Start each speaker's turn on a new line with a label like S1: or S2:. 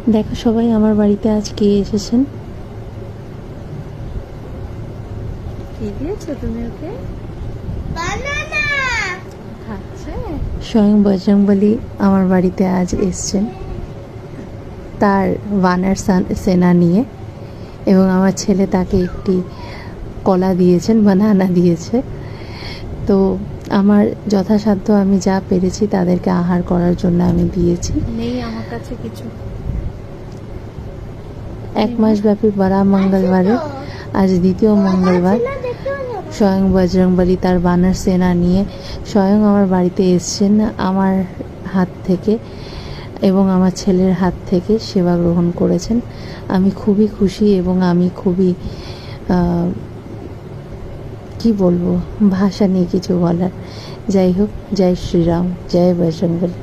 S1: দেখো সবাই, আমার বাড়িতে আজ কে এসেছেন।
S2: কি দিয়েছো তুমি ওকে? বানানা খাচ্ছে।
S1: স্বয়ং বজরংবলী আমার বাড়িতে আজ এসছেন তার বানার সেনা নিয়ে, এবং আমার ছেলে তাকে একটি কলা দিয়েছেন, বানানা দিয়েছে। তো আমার যথাসাধ্য আমি যা পেরেছি তাদেরকে আহার করার জন্য আমি দিয়েছি।
S2: নেই আমার কাছে কিছু।
S1: 1 মাস ব্যাপী বড়া মঙ্গলবারে আজ দ্বিতীয় মঙ্গলবার স্বয়ং বজরংবলী তার বানর সেনা নিয়ে স্বয়ং আমার বাড়িতে এসছেন আমার হাত থেকে এবং আমার ছেলের হাত থেকে সেবা গ্রহণ করেছেন। আমি খুবই খুশি এবং আমি খুবই কি বলবো, ভাষা নেই কিছু বলার। যাই হোক, জয় শ্রীরাম, জয় বজরংবলী।